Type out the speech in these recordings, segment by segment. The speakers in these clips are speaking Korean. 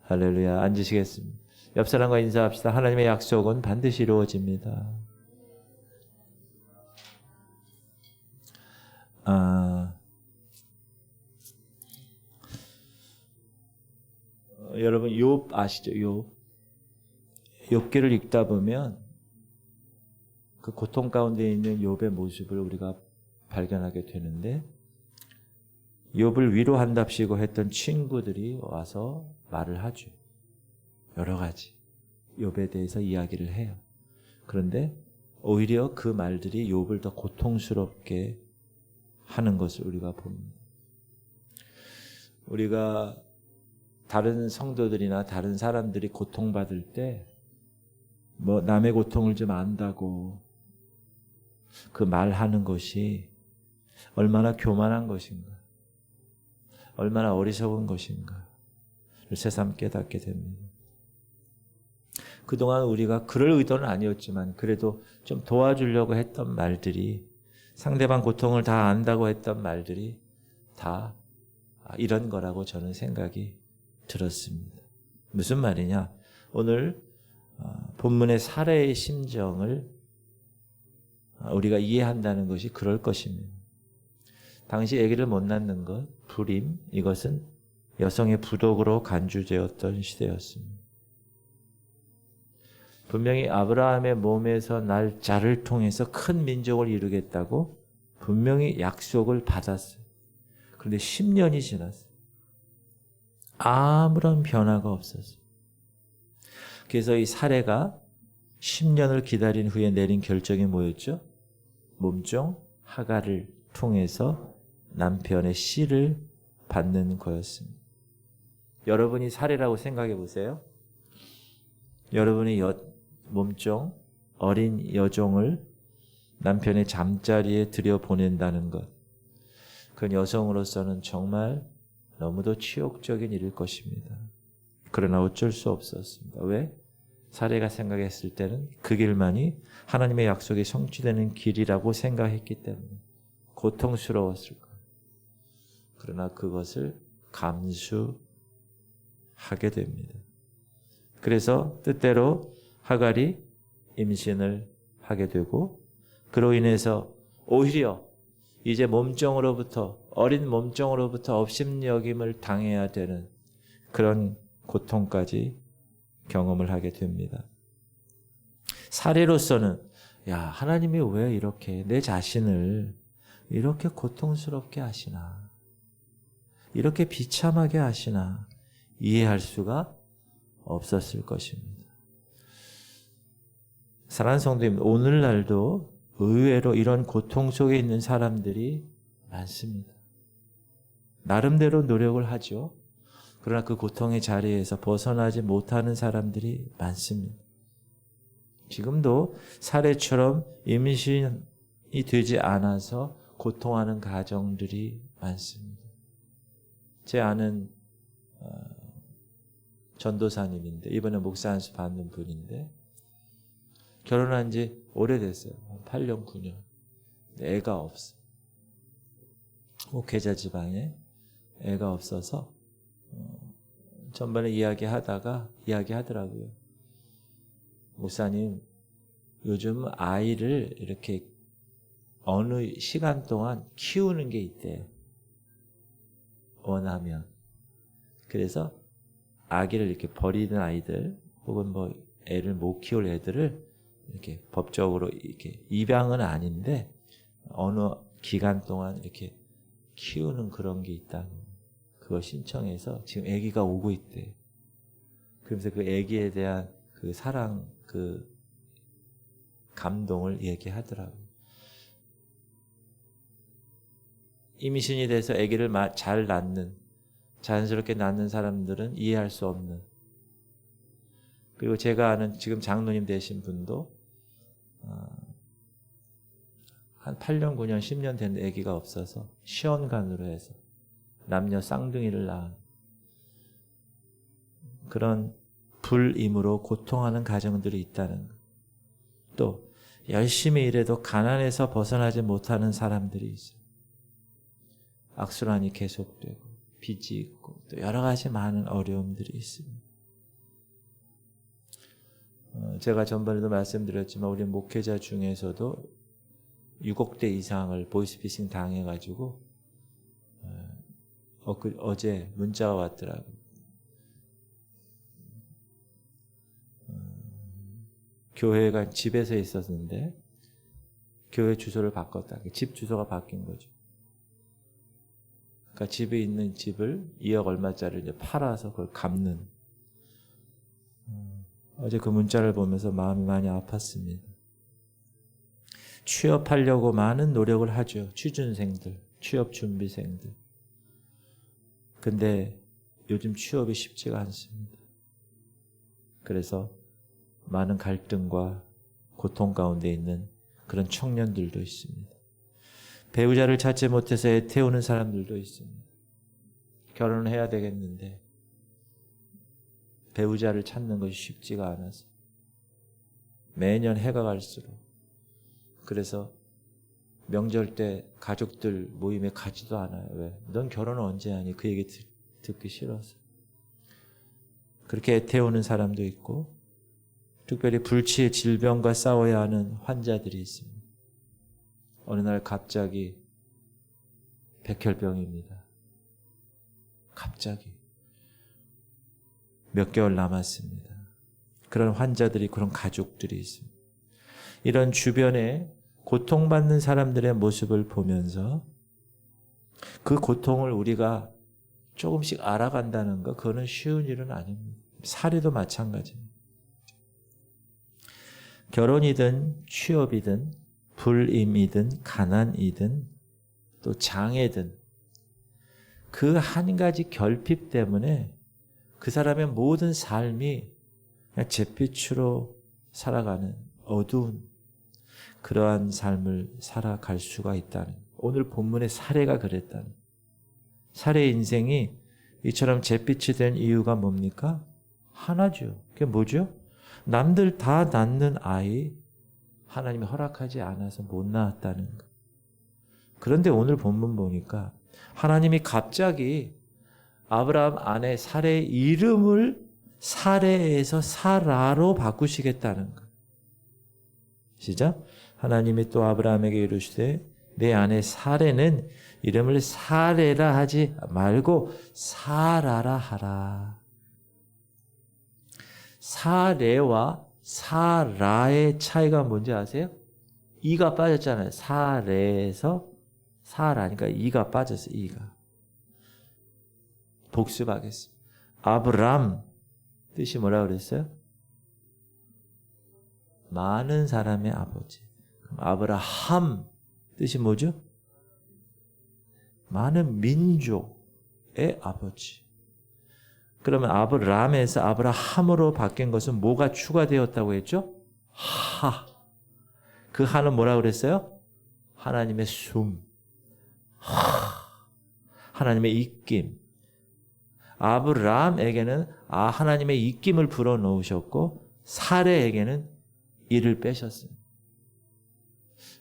할렐루야. 앉으시겠습니다. 옆 사람과 인사합시다. 하나님의 약속은 반드시 이루어집니다. 여러분 욥 아시죠? 욥기를 읽다 보면 그 고통 가운데 있는 욥의 모습을 우리가 발견하게 되는데, 욥을 위로한답시고 했던 친구들이 와서 말을 하죠. 여러 가지 욥에 대해서 이야기를 해요. 그런데 오히려 그 말들이 욥을 더 고통스럽게 하는 것을 우리가 봅니다. 우리가 다른 성도들이나 다른 사람들이 고통받을 때 뭐 남의 고통을 좀 안다고 그 말하는 것이 얼마나 교만한 것인가, 얼마나 어리석은 것인가를 새삼 깨닫게 됩니다. 그동안 우리가 그럴 의도는 아니었지만 그래도 좀 도와주려고 했던 말들이, 상대방 고통을 다 안다고 했던 말들이 다 이런 거라고 저는 생각이 들었습니다. 무슨 말이냐? 오늘 본문의 사례의 심정을 우리가 이해한다는 것이 그럴 것입니다. 당시 아기를 못 낳는 것, 불임, 이것은 여성의 부독으로 간주되었던 시대였습니다. 분명히 아브라함의 몸에서 날 자를 통해서 큰 민족을 이루겠다고 분명히 약속을 받았어요. 그런데 10년이 지났어요. 아무런 변화가 없었어요. 그래서 이 사례가 10년을 기다린 후에 내린 결정이 뭐였죠? 몸종 하갈을 통해서 남편의 씨를 받는 거였습니다. 여러분이 사례라고 생각해 보세요. 여러분이 몸종 어린 여종을 남편의 잠자리에 들여보낸다는 것, 그건 여성으로서는 정말 너무도 치욕적인 일일 것입니다. 그러나 어쩔 수 없었습니다. 왜? 사례가 생각했을 때는 그 길만이 하나님의 약속이 성취되는 길이라고 생각했기 때문에 고통스러웠을 거예요. 그러나 그것을 감수하게 됩니다. 그래서 뜻대로 하갈이 임신을 하게 되고, 그로 인해서 오히려 이제 몸종으로부터, 어린 몸종으로부터 업신여김을 당해야 되는 그런 고통까지 경험을 하게 됩니다. 사례로서는 하나님이 왜 이렇게 내 자신을 이렇게 고통스럽게 하시나, 이렇게 비참하게 하시나 이해할 수가 없었을 것입니다. 사랑하는 성도님, 오늘날도 의외로 이런 고통 속에 있는 사람들이 많습니다. 나름대로 노력을 하죠. 그러나 그 고통의 자리에서 벗어나지 못하는 사람들이 많습니다. 지금도 사례처럼 임신이 되지 않아서 고통하는 가정들이 많습니다. 제 아는 전도사님인데, 이번에 목사 안수 받는 분인데, 결혼한 지 오래됐어요. 8년, 9년. 애가 없어. 목회자 지방에 애가 없어서 전번에 이야기하더라고요. 목사님, 요즘 아이를 이렇게 어느 시간 동안 키우는 게 있대요. 원하면. 그래서 아기를 이렇게 버리는 아이들, 혹은 뭐 애를 못 키울 애들을 이렇게 법적으로 이렇게 입양은 아닌데 어느 기간 동안 이렇게 키우는 그런 게 있다고. 그거 신청해서 지금 아기가 오고 있대. 그러면서 그 아기에 대한 그 사랑, 그 감동을 얘기하더라고요. 임신이 돼서 아기를 잘 낳는, 자연스럽게 낳는 사람들은 이해할 수 없는. 그리고 제가 아는 지금 장로님 되신 분도 한 8년, 9년, 10년 된 아기가 없어서 시험관으로 해서 남녀 쌍둥이를 낳은 그런 불임으로 고통하는 가정들이 있다는 것. 또 열심히 일해도 가난에서 벗어나지 못하는 사람들이 있어요. 악순환이 계속되고 빚이 있고 또 여러 가지 많은 어려움들이 있습니다. 제가 전번에도 말씀드렸지만 우리 목회자 중에서도 6억 대 이상을 보이스피싱 당해가지고 어제 문자가 왔더라고요. 교회가 집에서 있었는데 교회 주소를 바꿨다. 집 주소가 바뀐 거죠. 그러니까 집에 있는 집을 2억 얼마짜리를 이제 팔아서 그걸 갚는. 어제 그 문자를 보면서 마음이 많이 아팠습니다. 취업하려고 많은 노력을 하죠. 취준생들, 취업준비생들. 근데 요즘 취업이 쉽지가 않습니다. 그래서 많은 갈등과 고통 가운데 있는 그런 청년들도 있습니다. 배우자를 찾지 못해서 애태우는 사람들도 있습니다. 결혼을 해야 되겠는데 배우자를 찾는 것이 쉽지가 않아서 매년 해가 갈수록 그래서 명절 때 가족들 모임에 가지도 않아요. 왜? 넌 결혼을 언제 하니? 그 얘기 듣기 싫어서. 그렇게 애태우는 사람도 있고 특별히 불치의 질병과 싸워야 하는 환자들이 있습니다. 어느 날 갑자기 백혈병입니다. 갑자기 몇 개월 남았습니다. 그런 환자들이, 그런 가족들이 있습니다. 이런 주변에 고통받는 사람들의 모습을 보면서 그 고통을 우리가 조금씩 알아간다는 것, 그거는 쉬운 일은 아닙니다. 사례도 마찬가지입니다. 결혼이든 취업이든 불임이든 가난이든 또 장애든 그 한 가지 결핍 때문에 그 사람의 모든 삶이 그냥 잿빛으로 살아가는 어두운 그러한 삶을 살아갈 수가 있다는, 오늘 본문의 사례가 그랬다는, 사례의 인생이 이처럼 잿빛이 된 이유가 뭡니까? 하나죠. 그게 뭐죠? 남들 다 낳는 아이 하나님이 허락하지 않아서 못 낳았다는 것. 그런데 오늘 본문 보니까 하나님이 갑자기 아브라함 아내 사레의 이름을 사레에서 사라로 바꾸시겠다는 것. 시작. 하나님이 또 아브라함에게 이르시되 내 아내 사레는 이름을 사레라 하지 말고 사라라 하라. 사레와 사라의 차이가 뭔지 아세요? 이가 빠졌잖아요. 사레에서 사라니까 이가 빠졌어요. 이가. 복습하겠습니다. 아브람 뜻이 뭐라고 그랬어요? 많은 사람의 아버지. 그럼 아브라함 뜻이 뭐죠? 많은 민족의 아버지. 그러면 아브람에서 아브라함으로 바뀐 것은 뭐가 추가되었다고 했죠? 하. 그 하는 뭐라고 그랬어요? 하나님의 숨. 하나님의 입김. 아브람에게는 하나님의 입김을 불어넣으셨고 사레에게는 이를 빼셨습니다.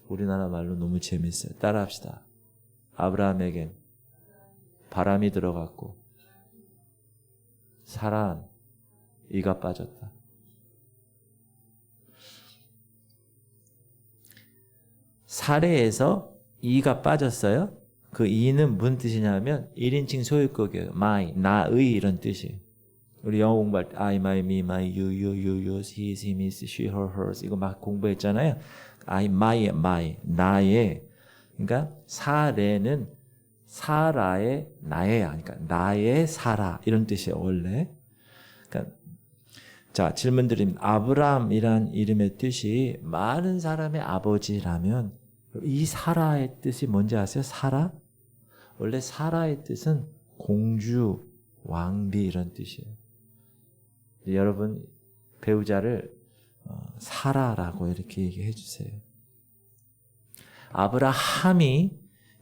우리나라 말로 너무 재밌어요. 따라합시다. 아브라함에겐 바람이 들어갔고 사란 이가 빠졌다. 사레에서 이가 빠졌어요. 그 이는 무슨 뜻이냐면 1인칭 소유격이에요. my, 나의 이런 뜻이에요. 우리 영어 공부할 때 I, my, me, my, you, yours, his, him, his, she, her, hers 이거 막 공부했잖아요. I, my, 나의. 그러니까 사레는 사라의 나의, 그러니까 나의 사라 이런 뜻이에요. 원래. 그러니까 자, 질문 드립니다. 아브람이란 이름의 뜻이 많은 사람의 아버지라면 이 사라의 뜻이 뭔지 아세요? 사라? 원래 사라의 뜻은 공주, 왕비 이런 뜻이에요. 여러분 배우자를 사라라고 이렇게 얘기해 주세요. 아브라함이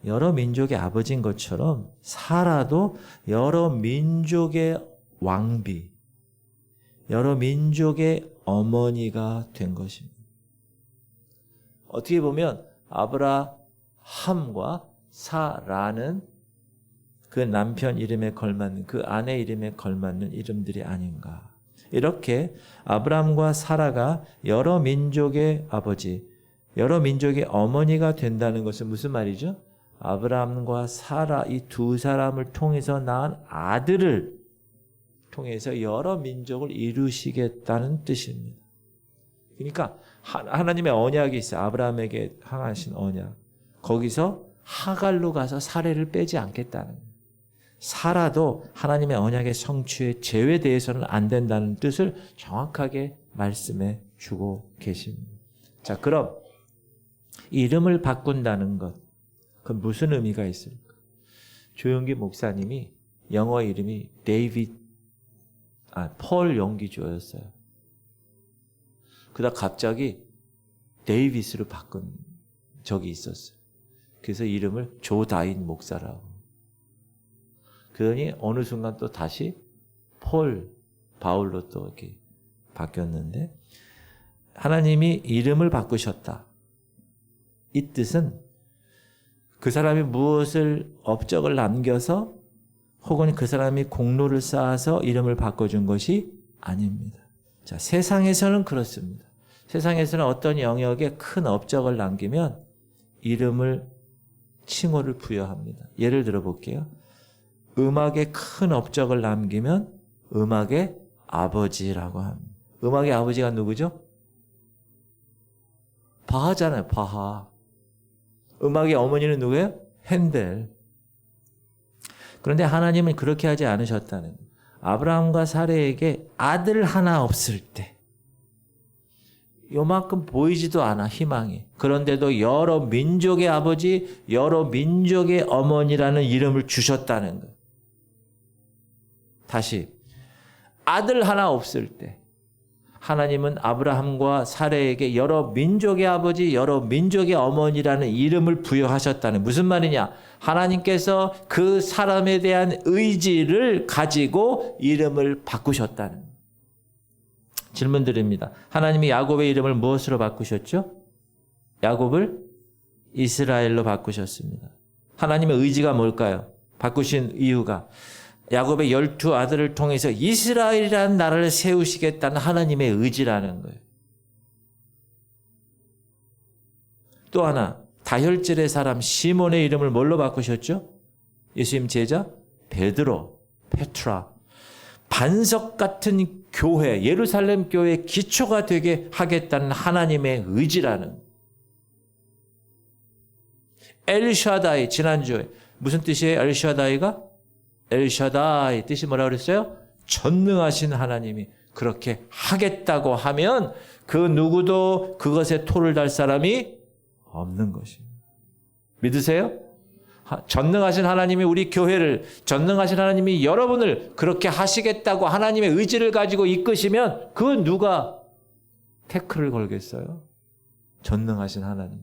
여러 민족의 아버지인 것처럼 사라도 여러 민족의 왕비, 여러 민족의 어머니가 된 것입니다. 어떻게 보면 아브라함과 사라는 그 남편 이름에 걸맞는, 그 아내 이름에 걸맞는 이름들이 아닌가 이렇게 아브라함과 사라가 여러 민족의 아버지, 여러 민족의 어머니가 된다는 것은 무슨 말이죠? 아브라함과 사라 이 두 사람을 통해서 낳은 아들을 통해서 여러 민족을 이루시겠다는 뜻입니다. 그러니까 하나님의 언약이 있어요. 아브라함에게 항하신 언약. 거기서 하갈로 가서 사례를 빼지 않겠다는 거예요. 사라도 하나님의 언약의 성취에 제외되어서는 안 된다는 뜻을 정확하게 말씀해 주고 계십니다. 자, 그럼 이름을 바꾼다는 것, 그 무슨 의미가 있을까? 조용기 목사님이 영어 이름이 폴 용기조였어요. 그러다 갑자기 데이비스로 바꾼 적이 있었어요. 그래서 이름을 조다인 목사라고. 그러니 어느 순간 또 다시 바울로 또 이렇게 바뀌었는데, 하나님이 이름을 바꾸셨다. 이 뜻은 그 사람이 무엇을 업적을 남겨서 혹은 그 사람이 공로를 쌓아서 이름을 바꿔준 것이 아닙니다. 자, 세상에서는 그렇습니다. 세상에서는 어떤 영역에 큰 업적을 남기면 이름을, 칭호를 부여합니다. 예를 들어 볼게요. 음악에 큰 업적을 남기면 음악의 아버지라고 합니다. 음악의 아버지가 누구죠? 바하잖아요. 바하. 음악의 어머니는 누구예요? 핸델. 그런데 하나님은 그렇게 하지 않으셨다는 거예요. 아브라함과 사레에게 아들 하나 없을 때 요만큼 보이지도 않아, 희망이. 그런데도 여러 민족의 아버지, 여러 민족의 어머니라는 이름을 주셨다는 거예요. 다시, 아들 하나 없을 때 하나님은 아브라함과 사레에게 여러 민족의 아버지, 여러 민족의 어머니라는 이름을 부여하셨다는, 무슨 말이냐? 하나님께서 그 사람에 대한 의지를 가지고 이름을 바꾸셨다는. 질문 드립니다. 하나님이 야곱의 이름을 무엇으로 바꾸셨죠? 야곱을 이스라엘로 바꾸셨습니다. 하나님의 의지가 뭘까요? 바꾸신 이유가 야곱의 12 아들을 통해서 이스라엘이라는 나라를 세우시겠다는 하나님의 의지라는 거예요. 또 하나, 다혈질의 사람 시몬의 이름을 뭘로 바꾸셨죠? 예수님 제자 베드로, 페트라. 반석 같은 교회, 예루살렘 교회의 기초가 되게 하겠다는 하나님의 의지라는. 엘샤다이, 지난주에 무슨 뜻이에요? 엘샤다이가? 엘샤다이 뜻이 뭐라고 그랬어요? 전능하신 하나님이 그렇게 하겠다고 하면 그 누구도 그것에 토를 달 사람이 없는 것입니다. 믿으세요? 전능하신 하나님이 우리 교회를, 전능하신 하나님이 여러분을 그렇게 하시겠다고 하나님의 의지를 가지고 이끄시면 그 누가 태클을 걸겠어요? 전능하신 하나님.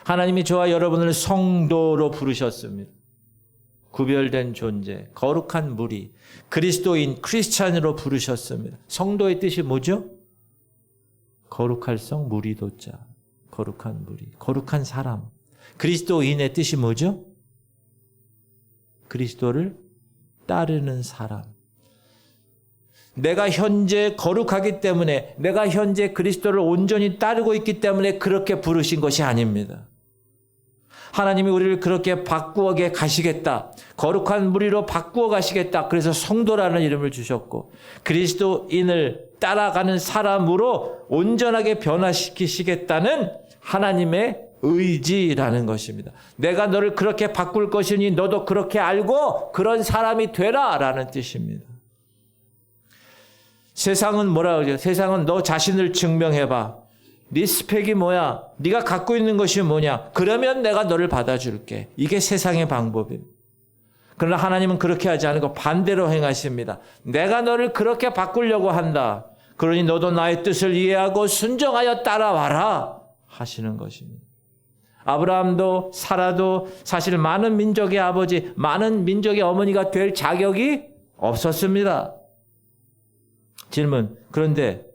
하나님이 저와 여러분을 성도로 부르셨습니다. 구별된 존재, 거룩한 무리, 그리스도인, 크리스찬으로 부르셨습니다. 성도의 뜻이 뭐죠? 거룩할 성, 무리도자. 거룩한 무리, 거룩한 사람. 그리스도인의 뜻이 뭐죠? 그리스도를 따르는 사람. 내가 현재 거룩하기 때문에, 내가 현재 그리스도를 온전히 따르고 있기 때문에 그렇게 부르신 것이 아닙니다. 하나님이 우리를 그렇게 바꾸어 가시겠다. 거룩한 무리로 바꾸어 가시겠다. 그래서 성도라는 이름을 주셨고, 그리스도인을 따라가는 사람으로 온전하게 변화시키시겠다는 하나님의 의지라는 것입니다. 내가 너를 그렇게 바꿀 것이니 너도 그렇게 알고 그런 사람이 되라라는 뜻입니다. 세상은 뭐라 그러죠? 세상은 너 자신을 증명해봐. 네 스펙이 뭐야? 네가 갖고 있는 것이 뭐냐? 그러면 내가 너를 받아줄게. 이게 세상의 방법입니다. 그러나 하나님은 그렇게 하지 않고 반대로 행하십니다. 내가 너를 그렇게 바꾸려고 한다. 그러니 너도 나의 뜻을 이해하고 순종하여 따라와라 하시는 것입니다. 아브라함도 사라도 사실 많은 민족의 아버지, 많은 민족의 어머니가 될 자격이 없었습니다. 질문, 그런데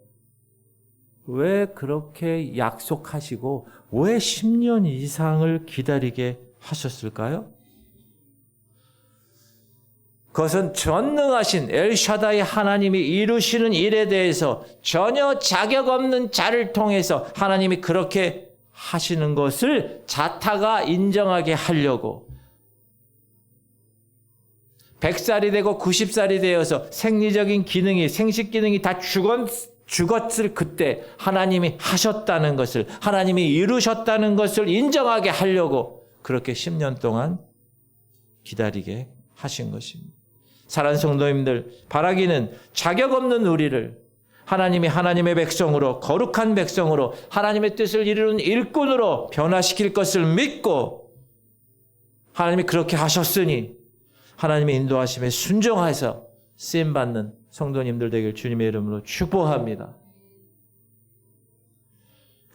왜 그렇게 약속하시고 왜 10년 이상을 기다리게 하셨을까요? 그것은 전능하신 엘샤다이 하나님이 이루시는 일에 대해서 전혀 자격 없는 자를 통해서 하나님이 그렇게 하시는 것을 자타가 인정하게 하려고 100살이 되고 90살이 되어서 생리적인 기능이, 생식 기능이 다 죽었을 그때 하나님이 하셨다는 것을, 하나님이 이루셨다는 것을 인정하게 하려고 그렇게 10년 동안 기다리게 하신 것입니다. 사랑하는 성도님들, 바라기는 자격 없는 우리를 하나님이 하나님의 백성으로, 거룩한 백성으로, 하나님의 뜻을 이루는 일꾼으로 변화시킬 것을 믿고 하나님이 그렇게 하셨으니 하나님의 인도하심에 순종해서 쓰임받는 성도님들 되길 주님의 이름으로 축복합니다.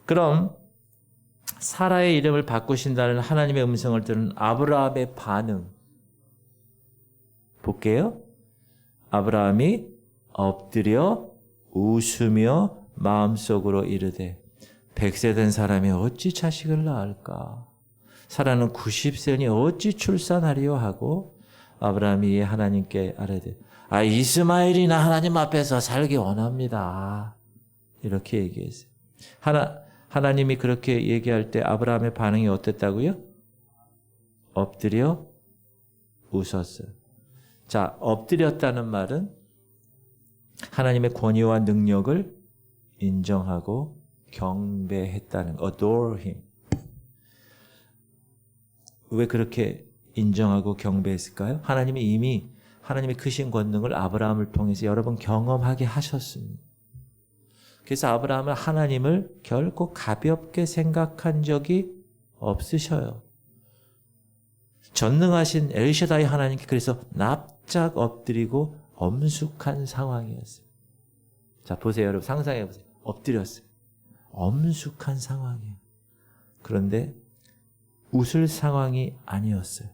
그럼 사라의 이름을 바꾸신다는 하나님의 음성을 들은 아브라함의 반응 볼게요. 아브라함이 엎드려 웃으며 마음속으로 이르되 100세 된 사람이 어찌 자식을 낳을까? 사라는 90세니 어찌 출산하리요 하고 아브라함이 하나님께 아뢰되 이스마엘이나 하나님 앞에서 살기 원합니다. 이렇게 얘기했어요. 하나님이 그렇게 얘기할 때 아브라함의 반응이 어땠다고요? 엎드려 웃었어요. 자, 엎드렸다는 말은 하나님의 권위와 능력을 인정하고 경배했다는 거. adore him. 왜 그렇게 인정하고 경배했을까요? 하나님이 이미 하나님의 크신 권능을 아브라함을 통해서 여러 번 경험하게 하셨습니다. 그래서 아브라함은 하나님을 결코 가볍게 생각한 적이 없으셔요. 전능하신 엘샤다이 하나님께 그래서 납작 엎드리고 엄숙한 상황이었어요. 자, 보세요. 여러분 상상해 보세요. 엎드렸어요. 엄숙한 상황이에요. 그런데 웃을 상황이 아니었어요.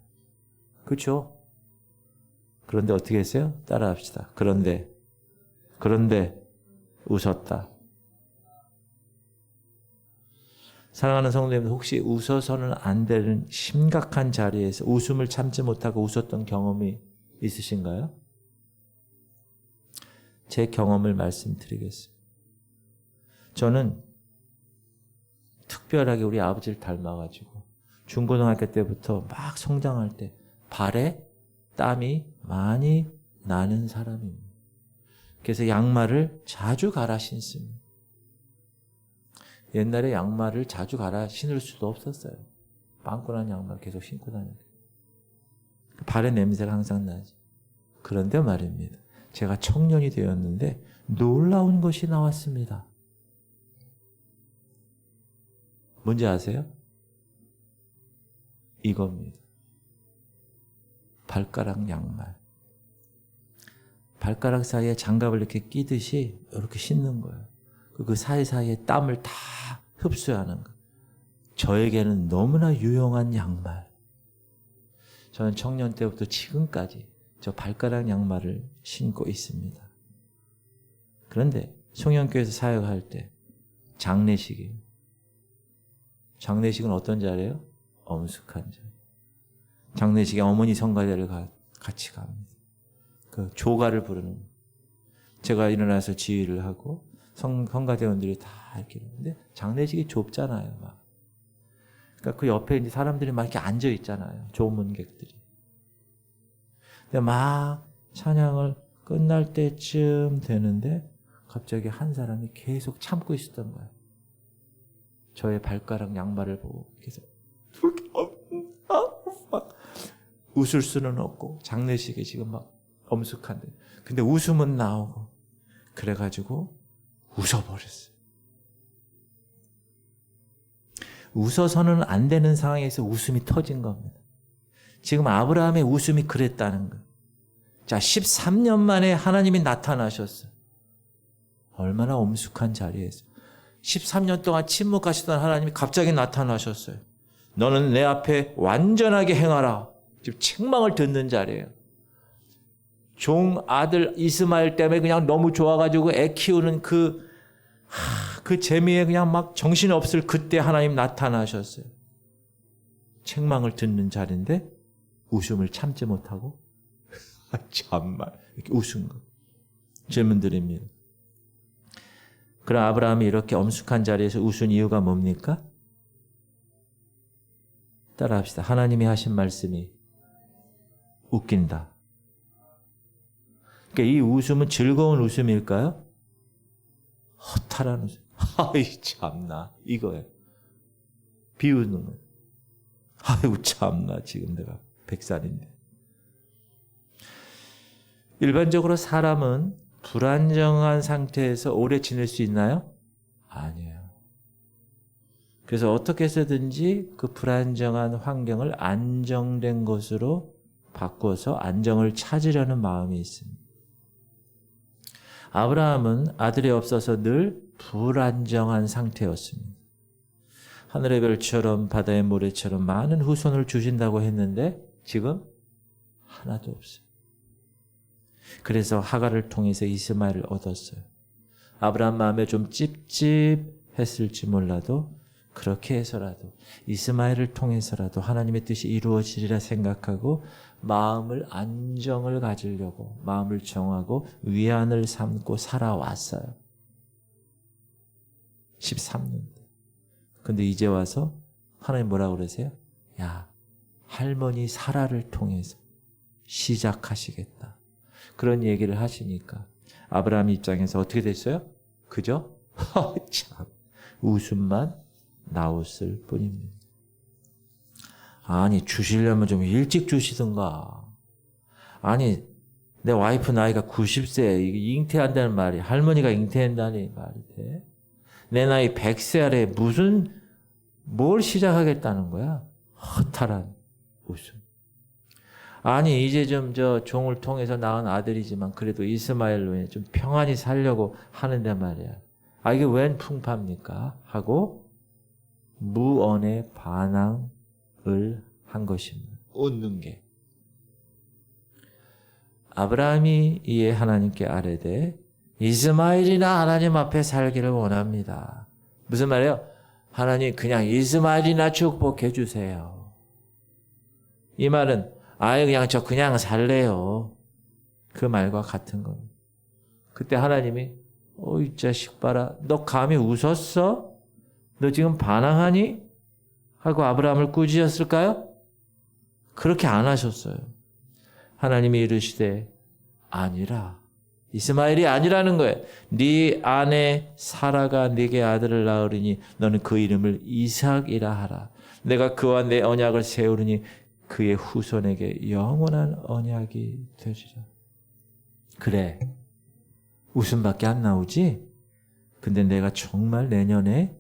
그렇죠? 그런데 어떻게 했어요? 따라합시다. 그런데 웃었다. 사랑하는 성도님들, 혹시 웃어서는 안 되는 심각한 자리에서 웃음을 참지 못하고 웃었던 경험이 있으신가요? 제 경험을 말씀드리겠습니다. 저는 특별하게 우리 아버지를 닮아가지고 중고등학교 때부터 막 성장할 때 발에 땀이 많이 나는 사람입니다. 그래서 양말을 자주 갈아 신습니다. 옛날에 양말을 자주 갈아 신을 수도 없었어요. 빵꾸난 양말 계속 신고 다녀요. 발의 냄새가 항상 나지. 그런데 말입니다. 제가 청년이 되었는데 놀라운 것이 나왔습니다. 뭔지 아세요? 이겁니다. 발가락 양말. 발가락 사이에 장갑을 이렇게 끼듯이 이렇게 신는 거예요. 그 사이사이에 땀을 다 흡수하는 거. 저에게는 너무나 유용한 양말. 저는 청년 때부터 지금까지 저 발가락 양말을 신고 있습니다. 그런데 송영교에서 사역할 때 장례식은 어떤 자리예요? 엄숙한 자리. 장례식에 어머니 성가대를 같이 갑니다. 그 조가를 부르는. 제가 일어나서 지휘를 하고 성가대원들이 다 이렇게 있는데 장례식이 좁잖아요. 막. 그러니까 그 옆에 이제 사람들이 막 이렇게 앉아 있잖아요. 조문객들이. 근데 막 찬양을 끝날 때쯤 되는데 갑자기 한 사람이 계속 참고 있었던 거예요. 저의 발가락 양말을 보고 계속 막 웃을 수는 없고 장례식에 지금 막 엄숙한데 근데 웃음은 나오고 그래가지고 웃어버렸어요. 웃어서는 안 되는 상황에서 웃음이 터진 겁니다. 지금 아브라함의 웃음이 그랬다는 거예요. 자, 13년 만에 하나님이 나타나셨어요. 얼마나 엄숙한 자리에서 13년 동안 침묵하시던 하나님이 갑자기 나타나셨어요. 너는 내 앞에 완전하게 행하라. 지금 책망을 듣는 자리예요. 종 아들 이스마엘 때문에 그냥 너무 좋아가지고 애 키우는 그 재미에 그냥 막 정신없을 그때 하나님 나타나셨어요. 책망을 듣는 자리인데 웃음을 참지 못하고 참말. 이렇게 웃은 거. 질문 드립니다. 그럼 아브라함이 이렇게 엄숙한 자리에서 웃은 이유가 뭡니까? 따라합시다. 하나님이 하신 말씀이 웃긴다. 그러니까 이 웃음은 즐거운 웃음일까요? 허탈한 웃음. 아이 참나 이거예요. 비웃는 거예요. 아이고 참나 지금 내가 100살인데. 일반적으로 사람은 불안정한 상태에서 오래 지낼 수 있나요? 아니에요. 그래서 어떻게 해서든지 그 불안정한 환경을 안정된 것으로 바꿔서 안정을 찾으려는 마음이 있습니다. 아브라함은 아들이 없어서 늘 불안정한 상태였습니다. 하늘의 별처럼 바다의 모래처럼 많은 후손을 주신다고 했는데 지금 하나도 없어요. 그래서 하갈을 통해서 이스마엘을 얻었어요. 아브라함 마음에 좀 찝찝했을지 몰라도 그렇게 해서라도 이스마엘을 통해서라도 하나님의 뜻이 이루어지리라 생각하고 마음을 안정을 가지려고 마음을 정하고 위안을 삼고 살아왔어요. 13년. 근데 이제 와서 하나님 뭐라고 그러세요? 야, 할머니 사라를 통해서 시작하시겠다. 그런 얘기를 하시니까 아브라함 입장에서 어떻게 됐어요? 그저 참 웃음만 나왔을 뿐입니다. 아니 주시려면 좀 일찍 주시든가. 아니 내 와이프 나이가 90세 이게 잉태한다는 말이 할머니가 잉태한다니 말이 돼? 내 나이 100세 아래 무슨 뭘 시작하겠다는 거야? 허탈한 웃음. 아니 이제 좀 저 종을 통해서 낳은 아들이지만 그래도 이스마엘로 좀 평안히 살려고 하는데 말이야. 아 이게 웬 풍파입니까? 하고 무언의 반항을 한 것입니다. 웃는 게. 아브라함이 이에 하나님께 아뢰되 이스마엘이나 하나님 앞에 살기를 원합니다. 무슨 말이에요? 하나님 그냥 이스마엘이나 축복해 주세요. 이 말은 아예 그냥 저 그냥 살래요. 그 말과 같은 겁니다. 그때 하나님이 이 자식 봐라. 너 감히 웃었어? 너 지금 반항하니? 하고 아브라함을 꾸짖었을까요? 그렇게 안 하셨어요. 하나님이 이르시되 아니라 이스마엘이 아니라는 거예요. 네 아내 사라가 네게 아들을 낳으리니 너는 그 이름을 이삭이라 하라. 내가 그와 내 언약을 세우리니 그의 후손에게 영원한 언약이 되리라. 그래. 웃음밖에 안 나오지? 근데 내가 정말 내년에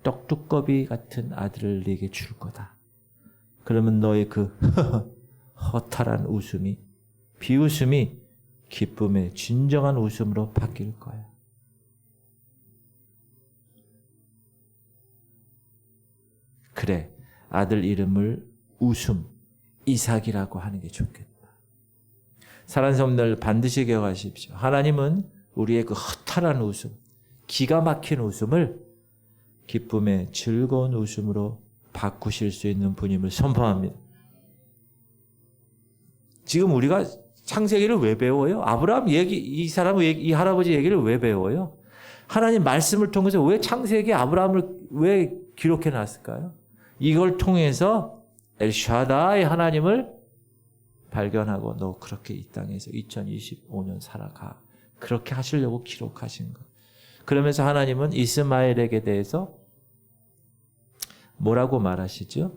떡두꺼비 같은 아들을 네게 줄 거다. 그러면 너의 그 허탈한 웃음이 비웃음이 기쁨의 진정한 웃음으로 바뀔 거야. 그래, 아들 이름을 웃음, 이삭이라고 하는 게 좋겠다. 사랑하는 성도들 반드시 기억하십시오. 하나님은 우리의 그 허탈한 웃음, 기가 막힌 웃음을 기쁨의 즐거운 웃음으로 바꾸실 수 있는 분임을 선포합니다. 지금 우리가 창세기를 왜 배워요? 아브라함 얘기, 이 사람 얘기, 이 할아버지 얘기를 왜 배워요? 하나님 말씀을 통해서 왜 창세기 아브라함을 왜 기록해 놨을까요? 이걸 통해서 엘샤다이 하나님을 발견하고 너 그렇게 이 땅에서 2025년 살아가. 그렇게 하시려고 기록하신 것. 그러면서 하나님은 이스마엘에게 대해서 뭐라고 말하시죠?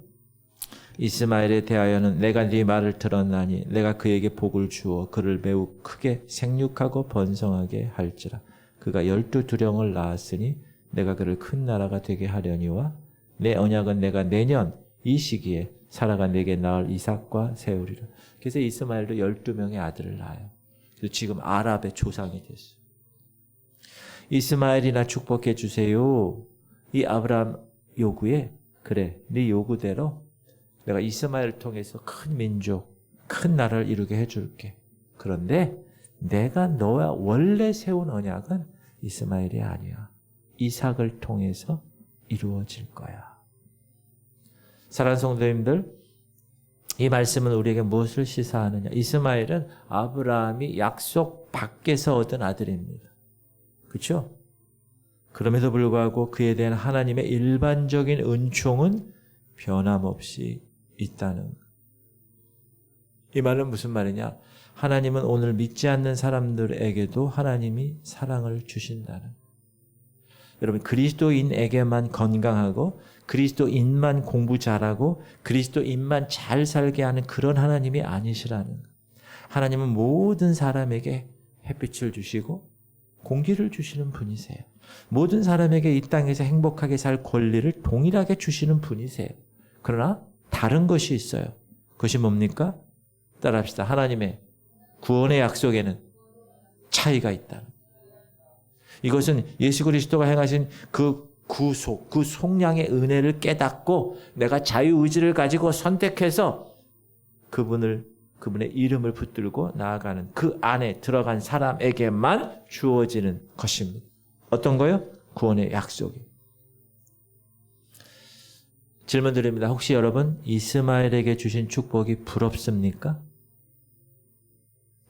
이스마엘에 대하여는 내가 네 말을 들었나니 내가 그에게 복을 주어 그를 매우 크게 생육하고 번성하게 할지라. 그가 12두령을 낳았으니 내가 그를 큰 나라가 되게 하려니와 내 언약은 내가 내년 이 시기에 사라가 내게 낳을 이삭과 세우리라. 그래서 이스마엘도 12명의 아들을 낳아요. 그래서 지금 아랍의 조상이 됐어요. 이스마엘이나 축복해 주세요. 이 아브라함 요구에 그래 네 요구대로 내가 이스마엘을 통해서 큰 민족, 큰 나라를 이루게 해줄게. 그런데 내가 너와 원래 세운 언약은 이스마엘이 아니야. 이삭을 통해서 이루어질 거야. 사랑하는 성도님들, 이 말씀은 우리에게 무엇을 시사하느냐? 이스마엘은 아브라함이 약속 밖에서 얻은 아들입니다. 그렇죠? 그럼에도 불구하고 그에 대한 하나님의 일반적인 은총은 변함없이 있다는 것. 이 말은 무슨 말이냐? 하나님은 오늘 믿지 않는 사람들에게도 하나님이 사랑을 주신다는. 여러분, 그리스도인에게만 건강하고 그리스도인만 공부 잘하고 그리스도인만 잘 살게 하는 그런 하나님이 아니시라는 것. 하나님은 모든 사람에게 햇빛을 주시고 공기를 주시는 분이세요. 모든 사람에게 이 땅에서 행복하게 살 권리를 동일하게 주시는 분이세요. 그러나 다른 것이 있어요. 그것이 뭡니까? 따라합시다. 하나님의 구원의 약속에는 차이가 있다. 이것은 예수 그리스도가 행하신 그 구속, 그 속량의 은혜를 깨닫고 내가 자유의지를 가지고 선택해서 그분의 이름을 붙들고 나아가는 그 안에 들어간 사람에게만 주어지는 것입니다. 어떤 거요? 구원의 약속이. 질문 드립니다. 혹시 여러분 이스마엘에게 주신 축복이 부럽습니까?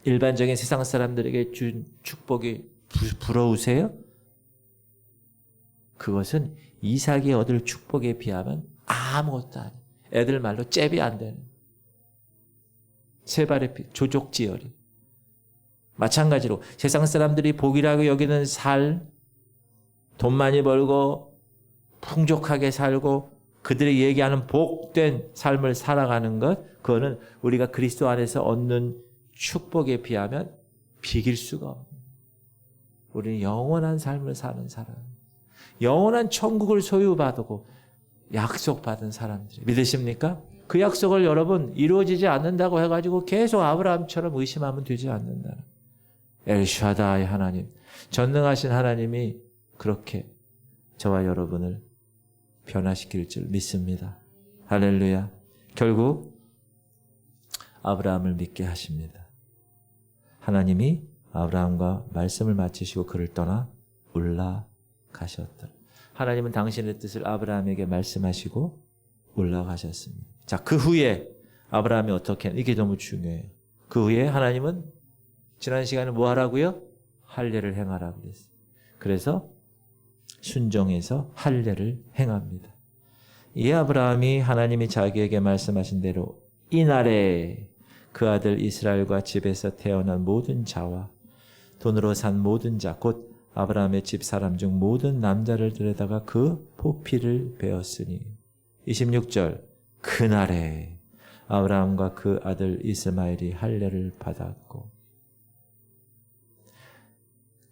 일반적인 세상 사람들에게 준 축복이 부러우세요? 그것은 이삭이 얻을 축복에 비하면 아무것도 아니에요. 애들 말로 잽이 안 되는 세 발의 피, 조족지혈이. 마찬가지로 세상 사람들이 복이라고 여기는 살, 돈 많이 벌고 풍족하게 살고 그들이 얘기하는 복된 삶을 살아가는 것, 그거는 우리가 그리스도 안에서 얻는 축복에 비하면 비길 수가 없는. 우리는 영원한 삶을 사는 사람, 영원한 천국을 소유받고 약속받은 사람들이 믿으십니까? 그 약속을 여러분 이루어지지 않는다고 해가지고 계속 아브라함처럼 의심하면 되지 않는다. 엘샤다이 하나님, 전능하신 하나님이 그렇게 저와 여러분을 변화시킬 줄 믿습니다. 할렐루야. 결국 아브라함을 믿게 하십니다. 하나님이 아브라함과 말씀을 마치시고 그를 떠나 올라가셨더라. 하나님은 당신의 뜻을 아브라함에게 말씀하시고 올라가셨습니다. 자, 그 후에 아브라함이 어떻게, 이게 너무 중요해요. 그 후에 하나님은 지난 시간에 뭐 하라고요? 할례를 행하라고 그랬어요. 그래서 순종해서 할례를 행합니다. 이 아브라함이 하나님이 자기에게 말씀하신 대로 이날에 그 아들 이스라엘과 집에서 태어난 모든 자와 돈으로 산 모든 자, 곧 아브라함의 집 사람 중 모든 남자를 데려다가 그 포피를 베었으니 26절 그날에 아브라함과 그 아들 이스마엘이 할례를 받았고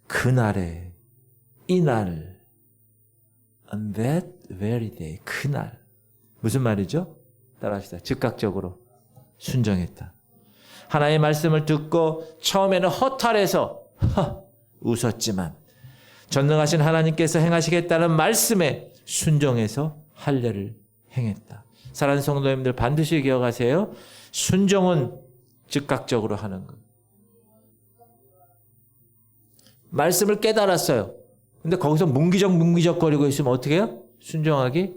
그날에 이날 on that very day 그날 무슨 말이죠? 따라합시다. 즉각적으로 순종했다. 하나님의 말씀을 듣고 처음에는 허탈해서 웃었지만 전능하신 하나님께서 행하시겠다는 말씀에 순종해서 할례를 행했다. 사랑하는 성도님들 반드시 기억하세요. 순종은 즉각적으로 하는 것. 말씀을 깨달았어요. 근데 거기서 뭉기적거리고 있으면 어떻게 해요? 순종하기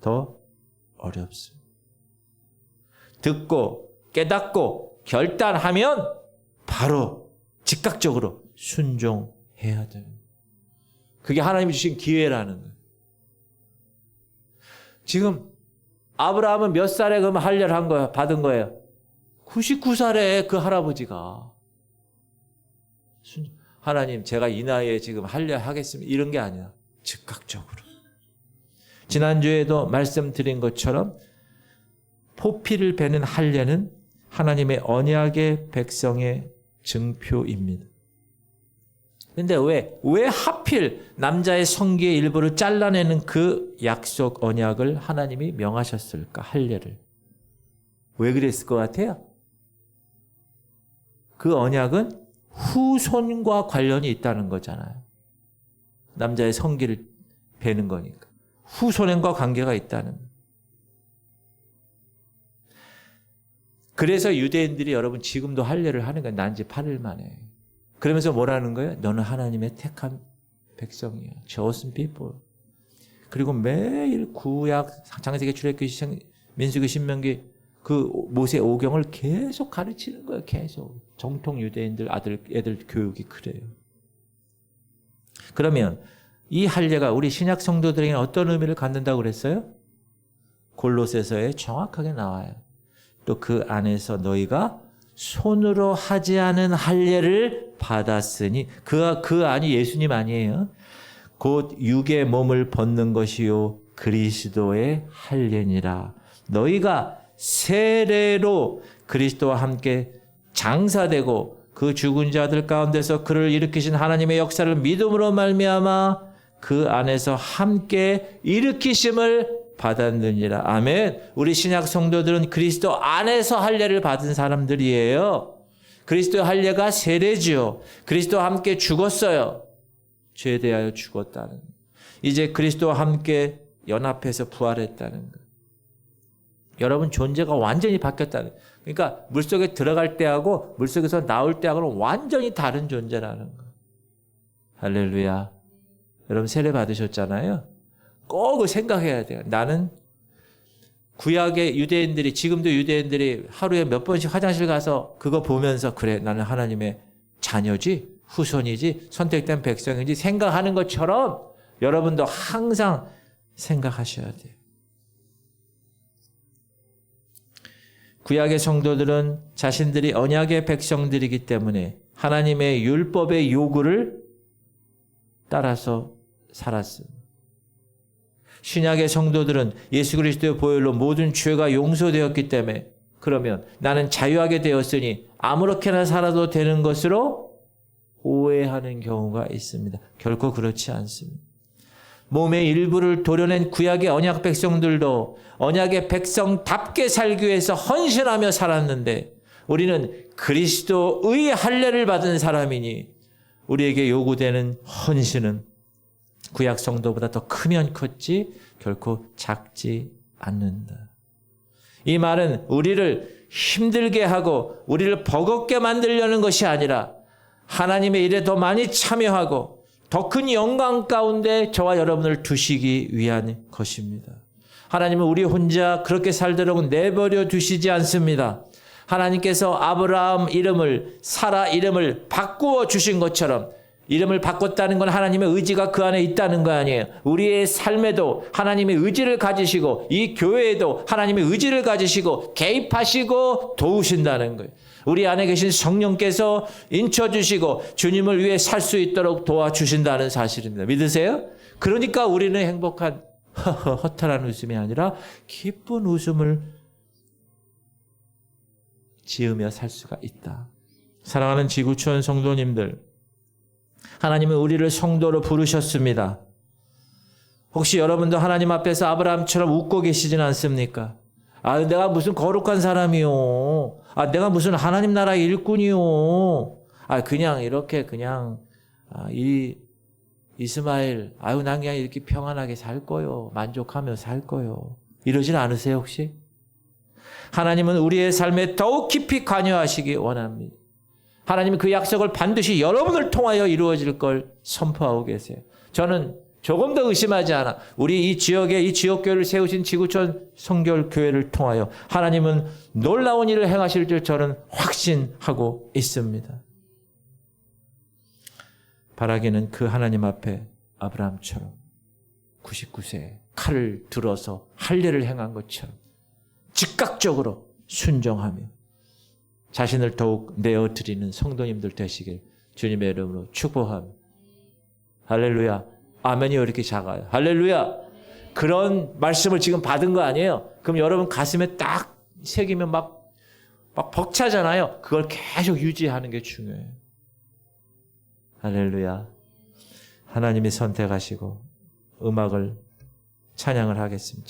더 어렵습니다. 듣고 깨닫고 결단하면 바로 즉각적으로 순종해야 돼요. 그게 하나님이 주신 기회라는 거예요. 지금 아브라함은 몇 살에 그럼 할례를 한 거예요? 받은 거예요? 99살에 그 할아버지가 하나님 제가 이 나이에 지금 할례 하겠습니다. 이런 게 아니야. 즉각적으로. 지난주에도 말씀드린 것처럼 포피를 베는 할례는 하나님의 언약의 백성의 증표입니다. 근데 왜 하필 남자의 성기의 일부를 잘라내는 그 약속 언약을 하나님이 명하셨을까? 할례를. 왜 그랬을 것 같아요? 그 언약은 후손과 관련이 있다는 거잖아요. 남자의 성기를 베는 거니까. 후손과 관계가 있다는 거예요. 그래서 유대인들이 여러분 지금도 할례를 하는 거예요. 난 지 8일 만에. 그러면서 뭐라는 거예요? 너는 하나님의 택한 백성이야. chosen people. 그리고 매일 구약, 창세기, 출애굽기, 민수기, 신명기 그 모세 오경을 계속 가르치는 거예요. 계속. 정통 유대인들 애들 교육이 그래요. 그러면 이 할례가 우리 신약 성도들에게는 어떤 의미를 갖는다고 그랬어요? 골로새서에 정확하게 나와요. 또 그 안에서 너희가 손으로 하지 않은 할례를 받았으니 그 안이 예수님 아니에요. 곧 육의 몸을 벗는 것이요 그리스도의 할례니라. 너희가 세례로 그리스도와 함께 장사되고 그 죽은 자들 가운데서 그를 일으키신 하나님의 역사를 믿음으로 말미암아 그 안에서 함께 일으키심을 받았느니라. 아멘. 우리 신약 성도들은 그리스도 안에서 할례를 받은 사람들이에요. 그리스도의 할례가 세례지요. 그리스도와 함께 죽었어요. 죄에 대하여 죽었다는. 이제 그리스도와 함께 연합해서 부활했다는 것. 여러분 존재가 완전히 바뀌었다는. 그러니까 물속에 들어갈 때하고 물속에서 나올 때하고는 완전히 다른 존재라는 거. 할렐루야. 여러분 세례 받으셨잖아요. 꼭 생각해야 돼요. 나는 구약의 유대인들이 지금도 유대인들이 하루에 몇 번씩 화장실 가서 그거 보면서 그래 나는 하나님의 자녀지 후손이지 선택된 백성이지 생각하는 것처럼 여러분도 항상 생각하셔야 돼요. 구약의 성도들은 자신들이 언약의 백성들이기 때문에 하나님의 율법의 요구를 따라서 살았습니다. 신약의 성도들은 예수 그리스도의 보혈로 모든 죄가 용서되었기 때문에 그러면 나는 자유하게 되었으니 아무렇게나 살아도 되는 것으로 오해하는 경우가 있습니다. 결코 그렇지 않습니다. 몸의 일부를 도려낸 구약의 언약 백성들도 언약의 백성답게 살기 위해서 헌신하며 살았는데 우리는 그리스도의 할례를 받은 사람이니 우리에게 요구되는 헌신은 구약 성도보다 더 크면 컸지 결코 작지 않는다. 이 말은 우리를 힘들게 하고 우리를 버겁게 만들려는 것이 아니라 하나님의 일에 더 많이 참여하고 더 큰 영광 가운데 저와 여러분을 두시기 위한 것입니다. 하나님은 우리 혼자 그렇게 살도록 내버려 두시지 않습니다. 하나님께서 아브라함 이름을 사라 이름을 바꾸어 주신 것처럼 이름을 바꿨다는 건 하나님의 의지가 그 안에 있다는 거 아니에요. 우리의 삶에도 하나님의 의지를 가지시고 이 교회에도 하나님의 의지를 가지시고 개입하시고 도우신다는 거예요. 우리 안에 계신 성령께서 인쳐주시고 주님을 위해 살 수 있도록 도와주신다는 사실입니다. 믿으세요? 그러니까 우리는 행복한 허탈한 웃음이 아니라 기쁜 웃음을 지으며 살 수가 있다. 사랑하는 지구촌 성도님들, 하나님은 우리를 성도로 부르셨습니다. 혹시 여러분도 하나님 앞에서 아브라함처럼 웃고 계시진 않습니까? 아, 내가 무슨 거룩한 사람이요. 아, 내가 무슨 하나님 나라 일꾼이요. 아, 그냥 이렇게 이 이스마엘, 아유, 난 그냥 이렇게 평안하게 살 거요. 만족하며 살 거요. 이러진 않으세요, 혹시? 하나님은 우리의 삶에 더욱 깊이 관여하시기 원합니다. 하나님은 그 약속을 반드시 여러분을 통하여 이루어질 걸 선포하고 계세요. 저는 조금 더 의심하지 않아. 우리 이 지역에 이 지역교회를 세우신 지구촌 성결교회를 통하여 하나님은 놀라운 일을 행하실 줄 저는 확신하고 있습니다. 바라기는 그 하나님 앞에 아브라함처럼 99세에 칼을 들어서 할례를 행한 것처럼 즉각적으로 순종하며 자신을 더욱 내어드리는 성도님들 되시길 주님의 이름으로 축복합니다. 할렐루야. 아멘이 왜 이렇게 작아요? 할렐루야. 그런 말씀을 지금 받은 거 아니에요? 그럼 여러분 가슴에 딱 새기면 막 벅차잖아요. 그걸 계속 유지하는 게 중요해요. 할렐루야. 하나님이 선택하시고 음악을 찬양을 하겠습니다.